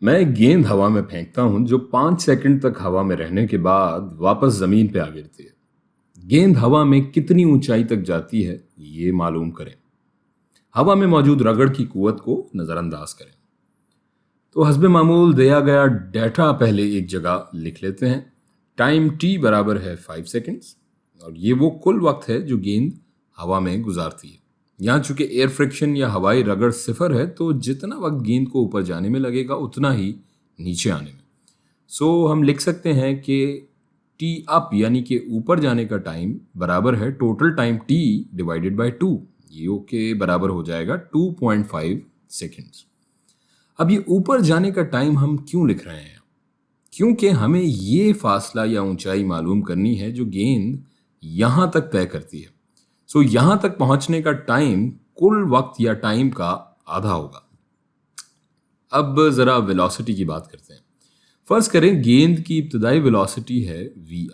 मैं गेंद हवा में फेंकता हूं जो 5 सेकंड तक हवा में रहने के बाद वापस जमीन पे आ गिरती है। गेंद हवा में कितनी ऊंचाई तक जाती है ये मालूम करें। हवा में मौजूद रगड़ की कुवत को नजरअंदाज करें। तो हस्बे मामूल दिया गया डेटा पहले एक जगह लिख लेते हैं। टाइम टी बराबर है 5 सेकंड्स और ये वो कुल वक्त है जो गेंद हवा में गुजारती है। यहाँ चूंकि एयर फ्रिक्शन या हवाई रगड़ सिफर है तो जितना वक्त गेंद को ऊपर जाने में लगेगा उतना ही नीचे आने में। सो हम लिख सकते हैं कि टी अप यानी कि ऊपर जाने का टाइम बराबर है total time T divided by 2। ये के बराबर हो जाएगा 2.5 सेकेंड्स। अब ये ऊपर जाने का टाइम हम क्यों लिख रहे हैं? क्योंकि हमें ये फासला या ऊंचाई मालूम करनी है जो गेंद यहां तक तय करती है। सो यहां तक पहुंचने का टाइम कुल वक्त या टाइम का आधा होगा। अब जरा वेलोसिटी की बात करते हैं। फर्ज करें गेंद की इब्तदाई वेलोसिटी है vi।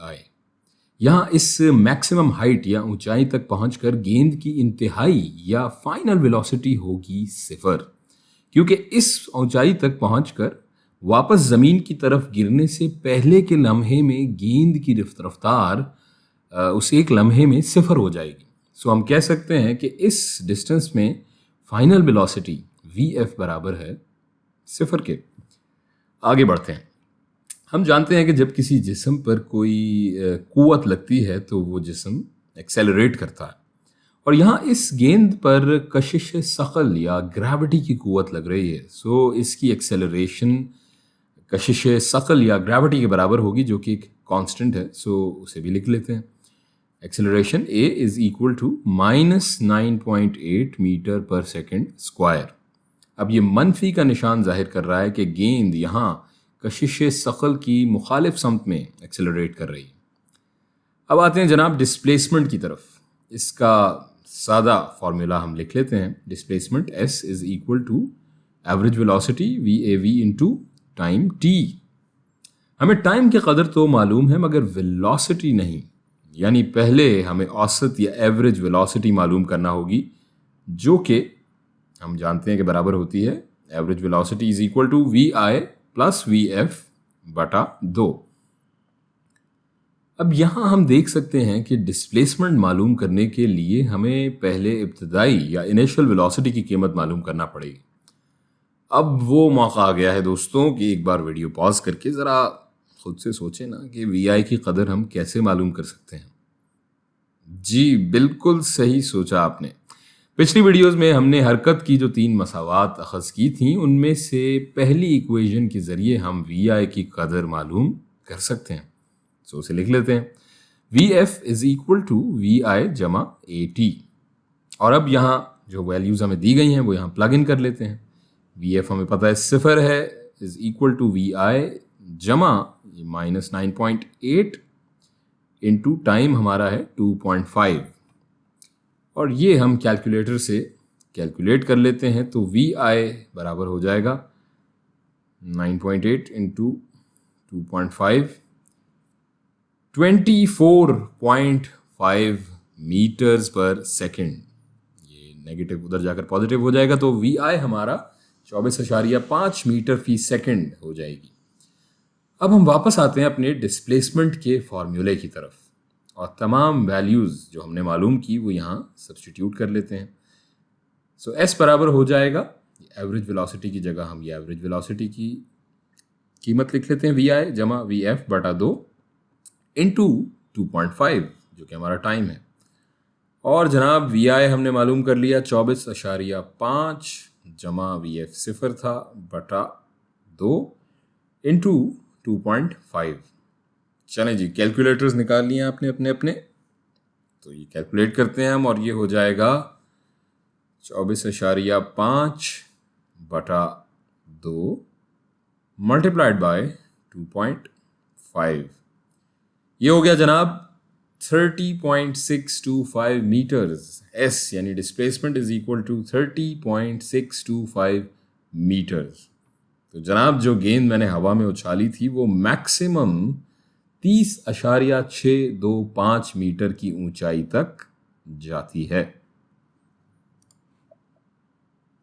यहाँ इस मैक्सिमम हाइट या ऊंचाई तक पहुंचकर गेंद की इंतहाई या फाइनल वेलोसिटी होगी 0, क्योंकि इस ऊंचाई तक पहुंचकर वापस जमीन की तरफ गिरने से पहले के लम्हे में गेंद की रफ्तार उस एक लम्हे में 0 हो जाएगी। सो हम कह सकते हैं कि इस डिस्टेंस में फाइनल वेलोसिटी vf बराबर है 0 के। आगे बढ़ते हैं। हम जानते हैं कि जब किसी जिस्म पर कोई कुव्वत लगती है तो वो जिस्म एक्सेलरेट करता है और यहाँ इस गेंद पर कशिश सकल या ग्रेविटी की कुव्वत लग रही है। सो इसकी एक्सेलरेशन कशिश सकल या ग्रेविटी के बराबर होगी जो कि एक कांस्टेंट है। सो उसे भी लिख लेते हैं। Acceleration a is equal to -9.8 metre per second square. अब ये मनफी का निशान जाहिर कर रहा है कि गेंद यहाँ कशिश सकल की मुखालिफ समत में एक्सेलरेट कर रही है। अब आते हैं जनाब डिस्प्लेसमेंट की तरफ। इसका सादा फॉर्मूला हम लिख लेते हैं। Displacement s is equal to average velocity vav into time t। हमें टाइम की कदर तो मालूम है मगर वेलोसिटी नहीं, यानी पहले हमें औसत या एवरेज वेलोसिटी मालूम करना होगी जो कि हम जानते हैं कि बराबर होती है average velocity is equal to vi plus vf बटा 2। अब यहाँ हम देख सकते हैं कि डिस्प्लेसमेंट मालूम करने के लिए हमें पहले इब्तदाई या इनिशियल वेलोसिटी की कीमत मालूम करना पड़ेगी। अब वो मौका आ गया है दोस्तों कि एक बार वीडियो पॉज करके ज़रा खुद से सोचें ना कि vi की कदर हम कैसे मालूम कर सकते हैं। जी बिल्कुल सही सोचा आपने। पिछली वीडियोस में हमने हरकत की जो 3 मसावात अखज़ की थी उनमें से पहली इक्वेशन के ज़रिए हम vi की कदर मालूम कर सकते हैं। सो उसे लिख लेते हैं। vf is equal to vi जमा at। और अब यहाँ जो वैल्यूज़ हमें दी गई हैं वो यहाँ प्लग इन कर लेते हैं। vf हमें पता है 0 है इज इक्वल टू vi जमा -9.8 इंटू टाइम हमारा है 2.5 और ये हम कैलकुलेटर से कैलकुलेट कर लेते हैं तो vi बराबर हो जाएगा 9.8 इंटू 2.5 24.5 मीटर्स पर सेकेंड। ये नेगेटिव उधर जाकर पॉजिटिव हो जाएगा तो vi हमारा 24.5 मीटर फी सेकेंड हो जाएगी। अब हम वापस आते हैं अपने डिस्प्लेसमेंट के फॉर्मूले की तरफ और तमाम वैल्यूज़ जो हमने मालूम की वो यहाँ सब्स्टिट्यूट कर लेते हैं। सो s बराबर हो जाएगा एवरेज वेलोसिटी की जगह हम ये एवरेज वेलोसिटी की कीमत लिख लेते हैं vi जमा vf बटा 2 इंटू 2.5 जो कि हमारा टाइम है। और जनाब vi हमने मालूम कर लिया 24.5 जमा vf 0 था बटा 2 इंटू 2.5। चलें जी कैलकुलेटर्स निकाल लिए आपने अपने अपने तो ये कैलकुलेट करते हैं हम और ये हो जाएगा 24.5 बटा 2 मल्टीप्लाइड बाय 2.5। ये हो गया जनाब 30.625 मीटर्स। s यानी displacement is equal to 30.625 metres. तो जनाब जो गेंद मैंने हवा में उछाली थी वो मैक्सिमम 30.625 मीटर की ऊंचाई तक जाती है।